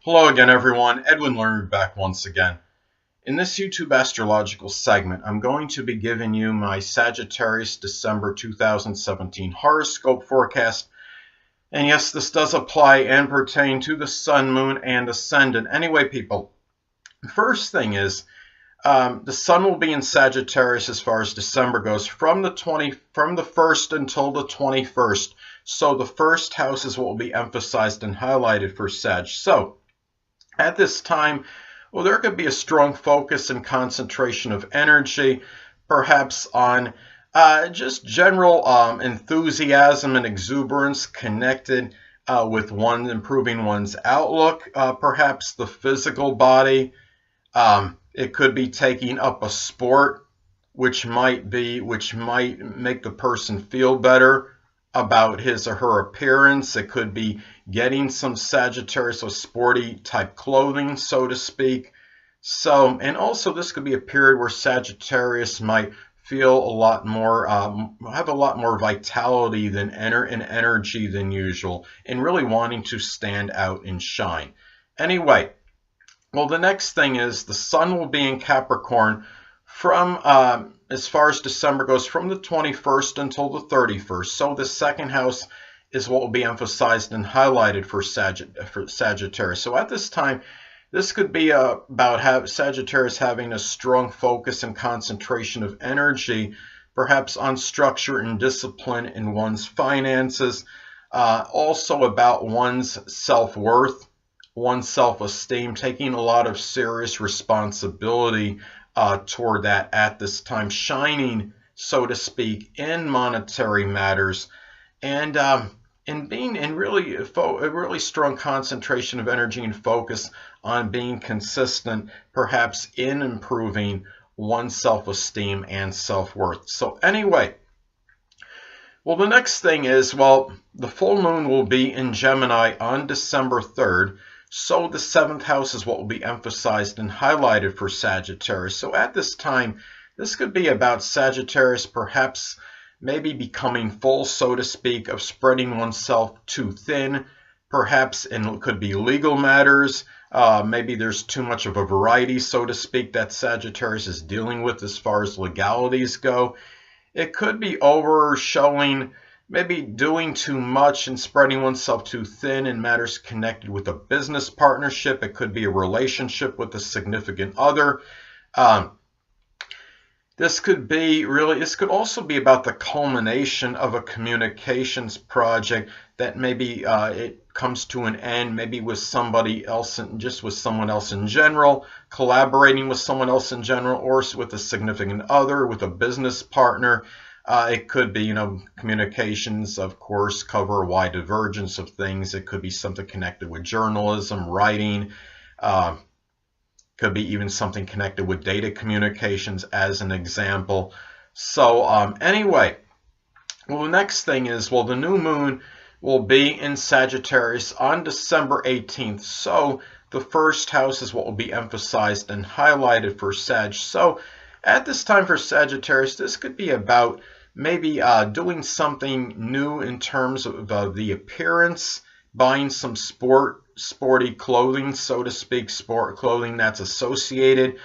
Hello again, everyone. Edwin Learnard back once again. In this YouTube astrological segment, I'm going to be giving you my Sagittarius December 2017 horoscope forecast. And yes, this does apply and pertain to the Sun, Moon, and Ascendant. Anyway, people, first thing is, the Sun will be in Sagittarius as far as December goes from the 1st until the 21st. So the first house is what will be emphasized and highlighted for Sag. So at this time, well, there could be a strong focus and concentration of energy, perhaps on just general enthusiasm and exuberance connected with improving one's outlook, perhaps the physical body. It could be taking up a sport, which might make the person feel better about his or her appearance. It could be getting some Sagittarius or sporty type clothing, so to speak. So, and also this could be a period where Sagittarius might feel a lot more, have a lot more vitality and energy than usual, and really wanting to stand out and shine. Anyway, well, the next thing is the Sun will be in Capricorn from, as far as December goes, from the 21st until the 31st. So the second house is what will be emphasized and highlighted for Sagittarius. So at this time, this could be about Sagittarius having a strong focus and concentration of energy, perhaps on structure and discipline in one's finances, also about one's self-worth, one's self-esteem, taking a lot of serious responsibility toward that at this time, shining, so to speak, in monetary matters, and being in really a really strong concentration of energy and focus on being consistent, perhaps in improving one's self-esteem and self-worth. So anyway, well, the next thing is, well, the full moon will be in Gemini on December 3rd. So the seventh house is what will be emphasized and highlighted for Sagittarius. So at this time, this could be about Sagittarius perhaps maybe becoming full, so to speak, of spreading oneself too thin, perhaps it could be legal matters. Maybe there's too much of a variety, so to speak, that Sagittarius is dealing with as far as legalities go. It could be overshowing, maybe doing too much and spreading oneself too thin in matters connected with a business partnership. It could be a relationship with a significant other. This could also be about the culmination of a communications project that maybe it comes to an end, maybe with somebody else, and just with someone else in general, collaborating with someone else in general, or with a significant other, with a business partner. It could be, communications, of course, cover a wide divergence of things. It could be something connected with journalism, writing, could be even something connected with data communications as an example. So anyway, well, the next thing is, well, the new moon will be in Sagittarius on December 18th. So the first house is what will be emphasized and highlighted for Sag. So at this time for Sagittarius, this could be about maybe doing something new in terms of the appearance, buying some sporty clothing, so to speak, sport clothing that's associated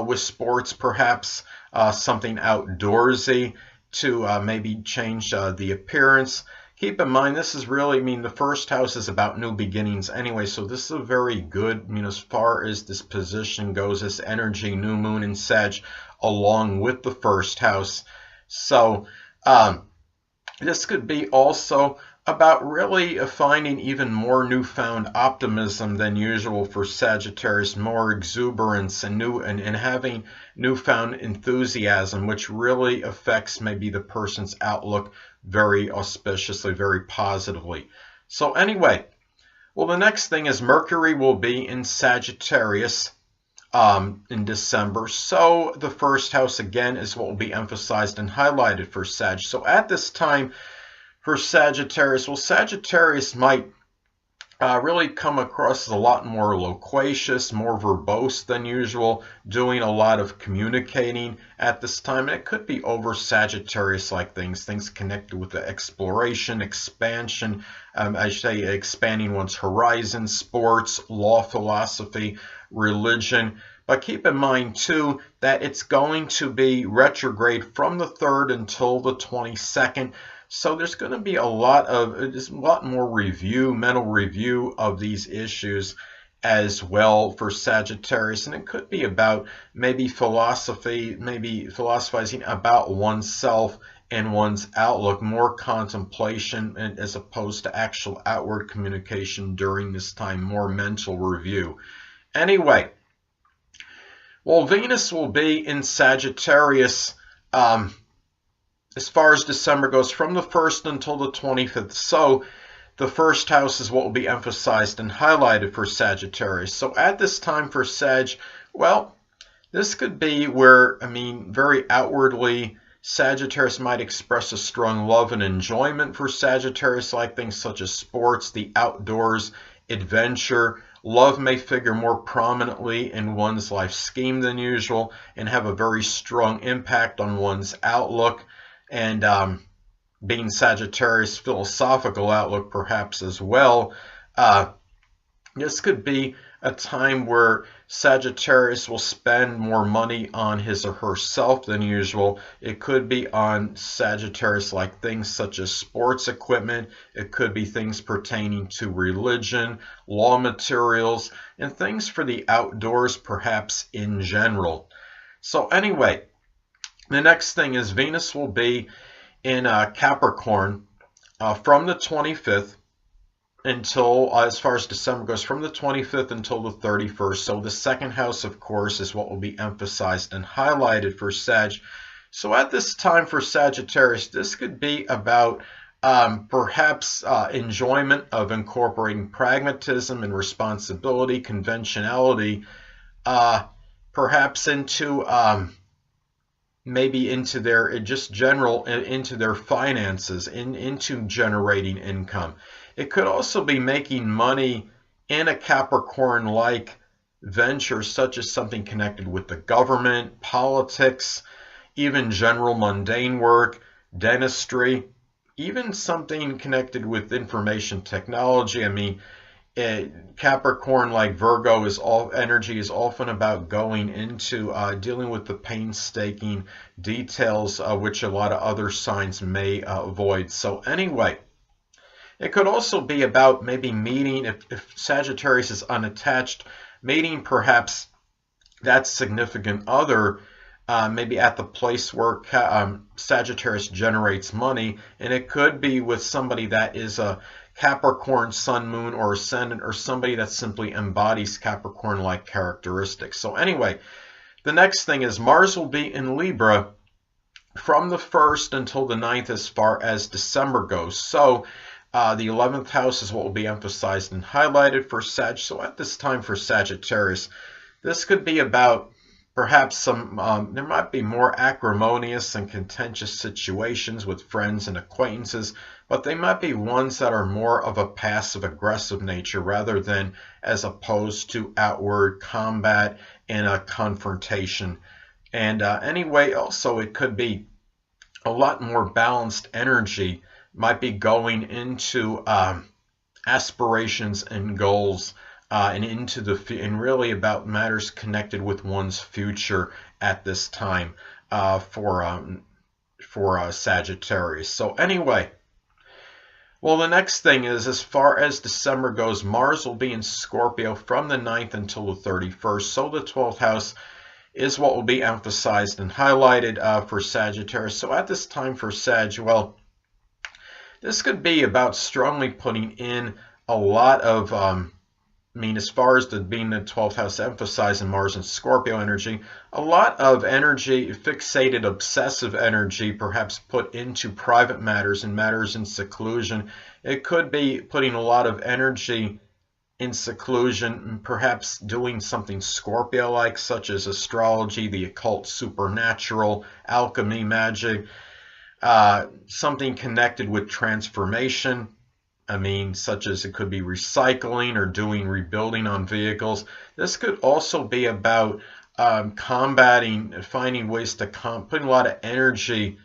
with sports, perhaps something outdoorsy to maybe change the appearance. Keep in mind, this is really, the first house is about new beginnings anyway, so this is a very good, as far as this position goes, this energy, new moon in Sag, along with the first house. So this could be also about really finding even more newfound optimism than usual for Sagittarius, more exuberance and having newfound enthusiasm, which really affects maybe the person's outlook very auspiciously, very positively. So anyway, well, the next thing is Mercury will be in Sagittarius in December. So the first house again is what will be emphasized and highlighted for Sag. So at this time for Sagittarius, well, Sagittarius might really come across as a lot more loquacious, more verbose than usual, doing a lot of communicating at this time. And it could be over Sagittarius-like things connected with the exploration, expansion, I should say expanding one's horizon, sports, law, philosophy, religion. But keep in mind, too, that it's going to be retrograde from the 3rd until the 22nd. So there's going to be a lot more review, mental review of these issues as well for Sagittarius. And it could be about maybe philosophy, maybe philosophizing about oneself and one's outlook, more contemplation as opposed to actual outward communication during this time, more mental review. Anyway, well, Venus will be in Sagittarius as far as December goes, from the 1st until the 25th. So the first house is what will be emphasized and highlighted for Sagittarius. So at this time for Sag, well, this could be where, very outwardly, Sagittarius might express a strong love and enjoyment for Sagittarius, like things such as sports, the outdoors, adventure. Love may figure more prominently in one's life scheme than usual and have a very strong impact on one's outlook. And being Sagittarius, philosophical outlook perhaps as well. This could be a time where Sagittarius will spend more money on his or herself than usual. It could be on Sagittarius-like things such as sports equipment. It could be things pertaining to religion, law materials, and things for the outdoors perhaps in general. So anyway, the next thing is Venus will be in Capricorn from the 25th until, as far as December goes, from the 25th until the 31st. So the second house, of course, is what will be emphasized and highlighted for Sag. So at this time for Sagittarius, this could be about perhaps enjoyment of incorporating pragmatism and responsibility, conventionality, perhaps into maybe into their into their finances, into generating income. It could also be making money in a Capricorn-like venture, such as something connected with the government, politics, even general mundane work, dentistry, even something connected with information technology. Capricorn, like Virgo, energy is often about going into dealing with the painstaking details, which a lot of other signs may avoid. So anyway, it could also be about maybe meeting, if Sagittarius is unattached, meeting perhaps that significant other, maybe at the place where Sagittarius generates money, and it could be with somebody that is a Capricorn, Sun, Moon, or Ascendant, or somebody that simply embodies Capricorn-like characteristics. So anyway, the next thing is Mars will be in Libra from the 1st until the 9th as far as December goes. So the 11th house is what will be emphasized and highlighted for Sag. So at this time for Sagittarius, this could be about perhaps some, there might be more acrimonious and contentious situations with friends and acquaintances, but they might be ones that are more of a passive-aggressive nature rather than as opposed to outward combat and a confrontation. And anyway, also it could be a lot more balanced energy might be going into aspirations and goals and really about matters connected with one's future at this time for Sagittarius. So anyway, well, the next thing is, as far as December goes, Mars will be in Scorpio from the 9th until the 31st. So the 12th house is what will be emphasized and highlighted for Sagittarius. So at this time for Sag, well, this could be about strongly putting in a lot of, as far as being the 12th house emphasizing Mars and Scorpio energy, a lot of energy, fixated, obsessive energy, perhaps put into private matters and matters in seclusion. It could be putting a lot of energy in seclusion, and perhaps doing something Scorpio-like, such as astrology, the occult, supernatural, alchemy, magic, something connected with transformation, I mean, such as it could be recycling or doing rebuilding on vehicles. This could also be about combating, finding ways to putting a lot of energy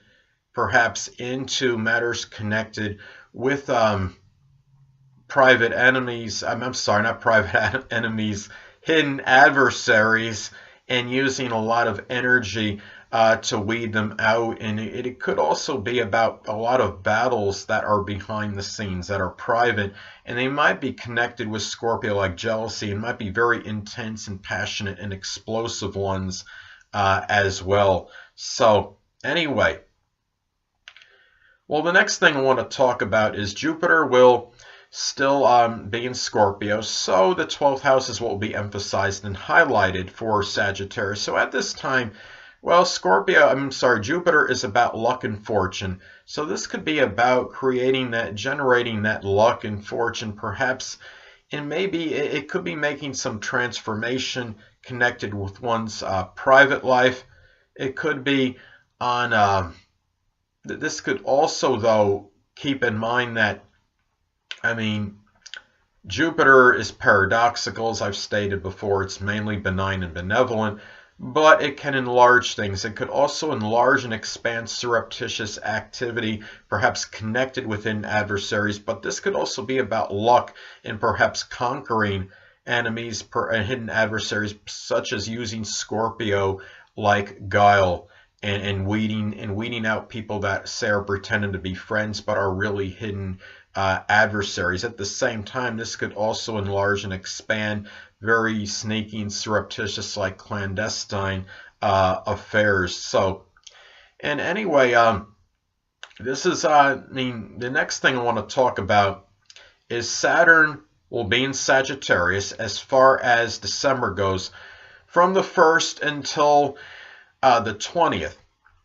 perhaps into matters connected with private enemies. I'm sorry, not private enemies, hidden adversaries, and using a lot of energy to weed them out. And it could also be about a lot of battles that are behind the scenes, that are private, and they might be connected with Scorpio, like jealousy, and might be very intense and passionate and explosive ones as well. So anyway, well, the next thing I want to talk about is Jupiter will still be in Scorpio, so the 12th house is what will be emphasized and highlighted for Sagittarius. So at this time, well, Jupiter is about luck and fortune. So this could be about creating that, generating that luck and fortune, perhaps, and maybe it could be making some transformation connected with one's private life. It could be on, this could also, though, keep in mind that, I mean, Jupiter is paradoxical, as I've stated before. It's mainly benign and benevolent, but it can enlarge things. It could also enlarge and expand surreptitious activity, perhaps connected within adversaries, but this could also be about luck and perhaps conquering enemies and hidden adversaries, such as using Scorpio like guile and weeding out people that say are pretending to be friends but are really hidden adversaries. At the same time, this could also enlarge and expand very sneaky and surreptitious, like clandestine affairs. So, and anyway, this is, the next thing I want to talk about is Saturn will be in Sagittarius as far as December goes, from the 1st until the 20th.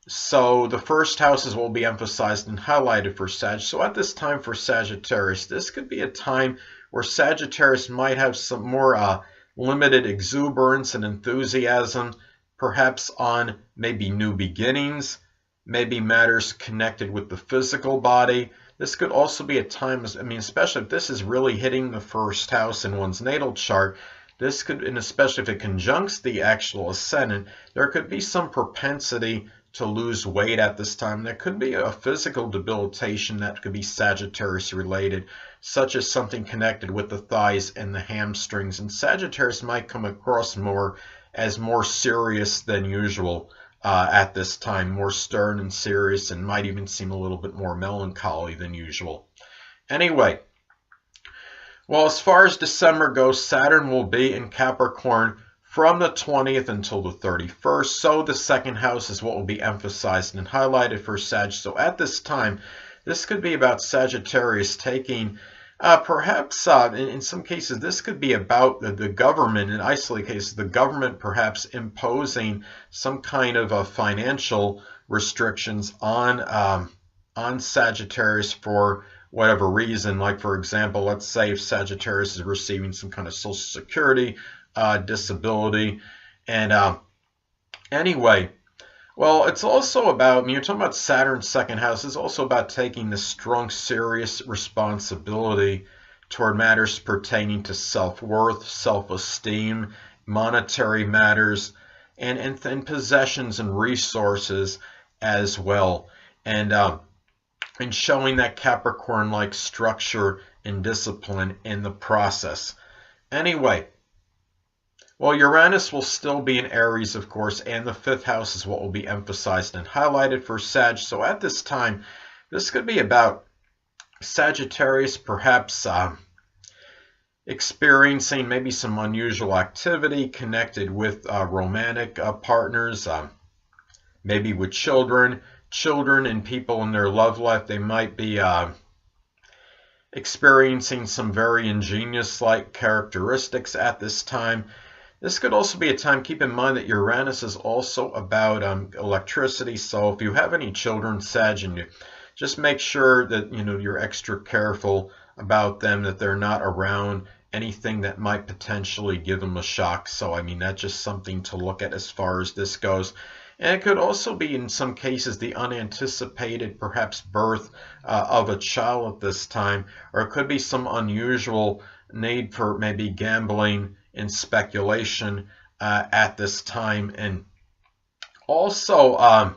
So the first houses will be emphasized and highlighted for Sag. So at this time for Sagittarius, this could be a time where Sagittarius might have some more limited exuberance and enthusiasm, perhaps on maybe new beginnings, maybe matters connected with the physical body. This could also be a time, I mean, especially if this is really hitting the first house in one's natal chart, this could, and especially if it conjuncts the actual ascendant, there could be some propensity to lose weight at this time. There could be a physical debilitation that could be Sagittarius related, such as something connected with the thighs and the hamstrings. And Sagittarius might come across more as more serious than usual at this time, more stern and serious, and might even seem a little bit more melancholy than usual. Anyway, well, as far as December goes, Saturn will be in Capricorn from the 20th until the 31st. So the second house is what will be emphasized and highlighted for Sag. So at this time, this could be about Sagittarius taking, perhaps in some cases, this could be about the government, in isolated cases, the government perhaps imposing some kind of financial restrictions on Sagittarius for whatever reason. Like, for example, let's say if Sagittarius is receiving some kind of Social Security disability. And anyway, well, it's also about, you're talking about Saturn's second house, it's also about taking this strong, serious responsibility toward matters pertaining to self-worth, self-esteem, monetary matters, and possessions and resources as well. And showing that Capricorn-like structure and discipline in the process. Anyway, well, Uranus will still be in Aries, of course, and the 5th house is what will be emphasized and highlighted for Sag. So at this time, this could be about Sagittarius perhaps experiencing maybe some unusual activity connected with romantic partners, maybe with children and people in their love life. They might be experiencing some very ingenious-like characteristics at this time. This could also be a time, keep in mind that Uranus is also about electricity. So if you have any children, Sag, and you just make sure that you're extra careful about them, that they're not around anything that might potentially give them a shock. So I mean, that's just something to look at as far as this goes. And it could also be, in some cases, the unanticipated, perhaps, birth of a child at this time, or it could be some unusual need for maybe gambling and speculation at this time, and also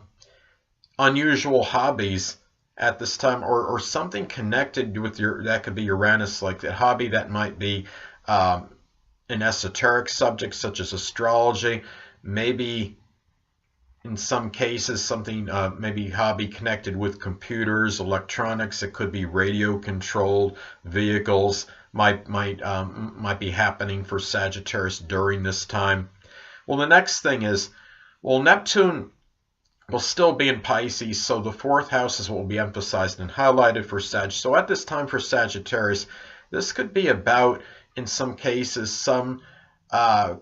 unusual hobbies at this time, or something connected with that could be Uranus, like a hobby that might be an esoteric subject such as astrology, maybe in some cases something maybe hobby connected with computers, electronics. It could be radio controlled vehicles might be happening for Sagittarius during this time. Well, the next thing is, well, Neptune will still be in Pisces, so the fourth house is what will be emphasized and highlighted for Sag. So at this time for Sagittarius, this could be about, in some cases, some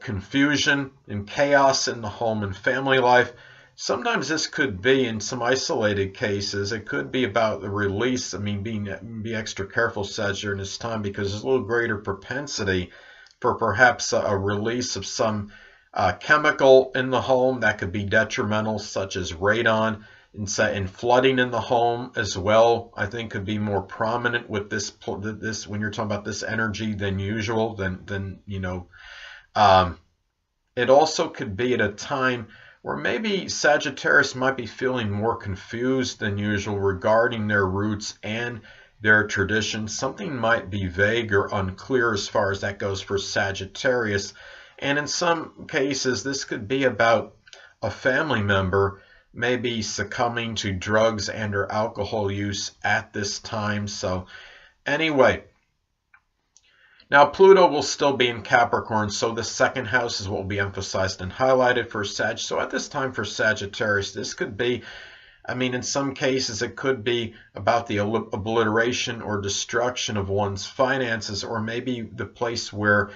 confusion and chaos in the home and family life. Sometimes this could be, in some isolated cases, it could be about the release. I mean, be extra careful, Sag, during this time, because there's a little greater propensity for perhaps a release of some chemical in the home that could be detrimental, such as radon, and flooding in the home as well. I think could be more prominent with this when you're talking about this energy than usual. It also could be at a time where maybe Sagittarius might be feeling more confused than usual regarding their roots and their traditions. Something might be vague or unclear as far as that goes for Sagittarius. And in some cases, this could be about a family member maybe succumbing to drugs and or alcohol use at this time. So anyway, now Pluto will still be in Capricorn, so the second house is what will be emphasized and highlighted for Sag. So at this time for Sagittarius, this could be, I mean, in some cases, it could be about the obliteration or destruction of one's finances, or maybe the place where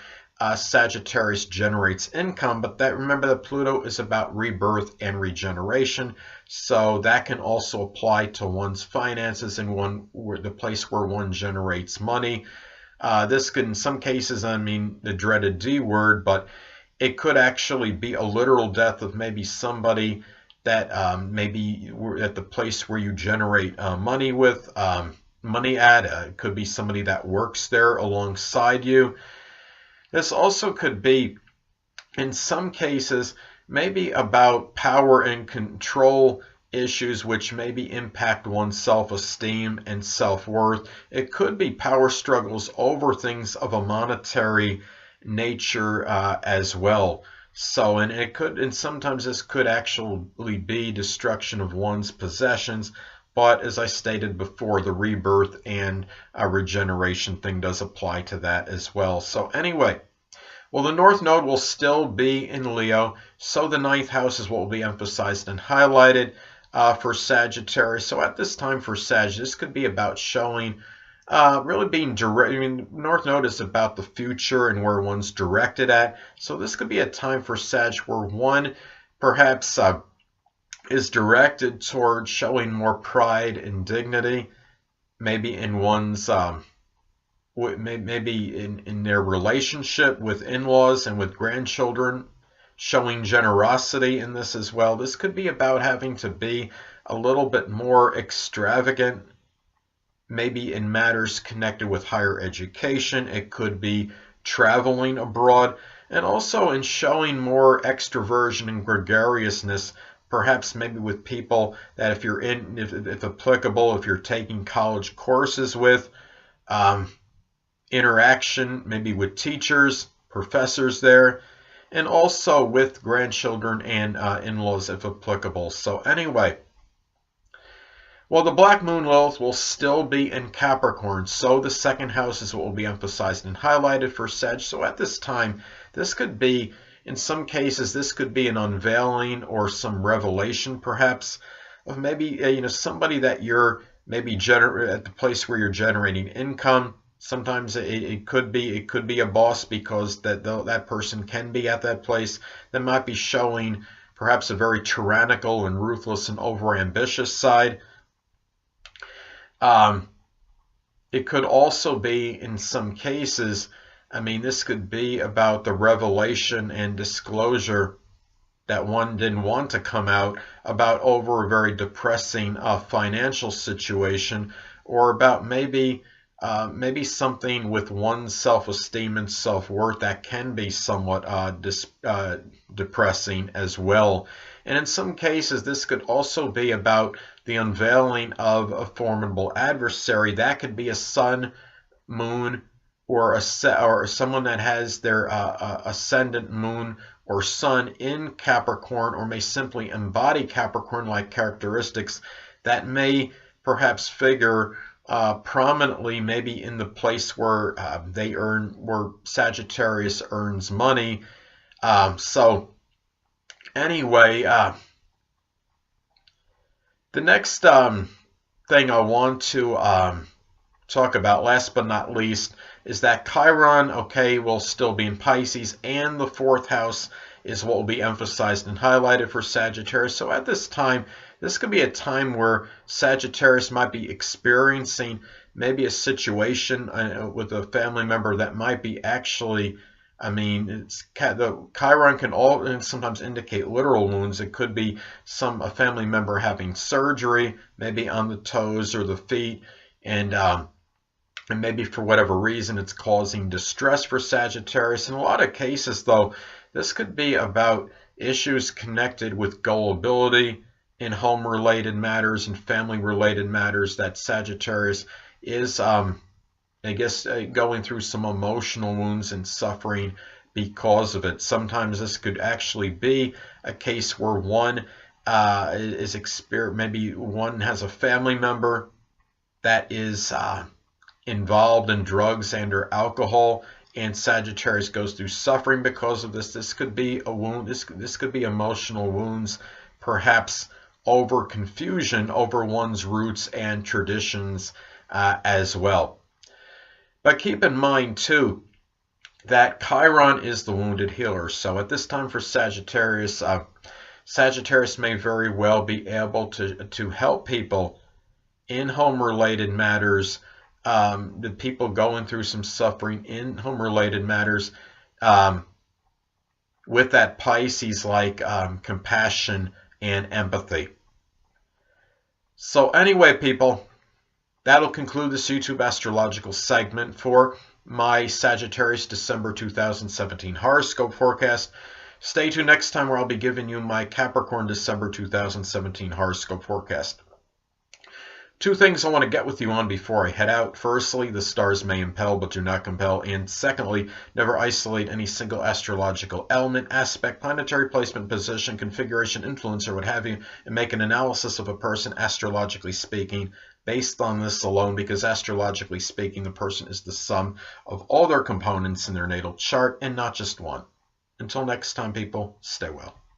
Sagittarius generates income. But remember that Pluto is about rebirth and regeneration, so that can also apply to one's finances and the place where one generates money. This could, in some cases, I mean, the dreaded D word, but it could actually be a literal death of maybe somebody that maybe at the place where you generate money at. It could be somebody that works there alongside you. This also could be, in some cases, maybe about power and control issues which maybe impact one's self-esteem and self-worth. It could be power struggles over things of a monetary nature as well. So, and sometimes this could actually be destruction of one's possessions. But as I stated before, the rebirth and regeneration thing does apply to that as well. So anyway, well, the North Node will still be in Leo, so the ninth house is what will be emphasized and highlighted for Sagittarius. So at this time for Sag, this could be about showing, really being direct. I mean, North Node is about the future and where one's directed at. So this could be a time for Sag where one perhaps is directed towards showing more pride and dignity, maybe in one's maybe in their relationship with in-laws and with grandchildren, showing generosity in this as well. This could be about having to be a little bit more extravagant, maybe in matters connected with higher education. It could be traveling abroad, and also in showing more extroversion and gregariousness, perhaps maybe with people that if applicable, if you're taking college courses with, interaction maybe with teachers, professors there, and also with grandchildren and in-laws if applicable. So anyway, well, the Black Moon Lilith will still be in Capricorn, so the second house is what will be emphasized and highlighted for Sag. So at this time, this could be, in some cases, this could be an unveiling or some revelation, perhaps, of maybe somebody that you're maybe at the place where you're generating income. Sometimes it could be a boss, because that person can be at that place. That might be showing perhaps a very tyrannical and ruthless and overambitious side. It could also be, in some cases, I mean, this could be about the revelation and disclosure that one didn't want to come out, about over a very depressing financial situation, or about maybe something with one's self-esteem and self-worth that can be somewhat depressing as well. And in some cases, this could also be about the unveiling of a formidable adversary. That could be a sun, moon, or someone that has their ascendant, moon, or sun in Capricorn, or may simply embody Capricorn-like characteristics that may perhaps figure prominently, maybe in the place where where Sagittarius earns money. So anyway, the next thing I want to talk about, last but not least, is that Chiron, okay, will still be in Pisces, and the fourth house is what will be emphasized and highlighted for Sagittarius. So at this time, this could be a time where Sagittarius might be experiencing maybe a situation with a family member that might be actually, I mean, the Chiron can sometimes indicate literal wounds. It could be a family member having surgery, maybe on the toes or the feet, and maybe for whatever reason it's causing distress for Sagittarius. In a lot of cases, though, this could be about issues connected with gullibility in home-related matters and family-related matters that Sagittarius is, I guess, going through some emotional wounds and suffering because of it. Sometimes this could actually be a case where one maybe one has a family member that is involved in drugs and or alcohol, and Sagittarius goes through suffering because of this. This could be a wound. This could be emotional wounds, perhaps over confusion over one's roots and traditions as well. But keep in mind too that Chiron is the wounded healer. So at this time for Sagittarius, Sagittarius may very well be able to help people in home-related matters, the people going through some suffering in home-related matters, with that Pisces-like compassion and empathy. So anyway, people, that'll conclude this YouTube astrological segment for my Sagittarius December 2017 horoscope forecast. Stay tuned next time where I'll be giving you my Capricorn December 2017 horoscope forecast. Two things I want to get with you on before I head out. Firstly, the stars may impel but do not compel. And secondly, never isolate any single astrological element, aspect, planetary placement, position, configuration, influence, or what have you, and make an analysis of a person astrologically speaking based on this alone, because astrologically speaking, the person is the sum of all their components in their natal chart and not just one. Until next time, people, stay well.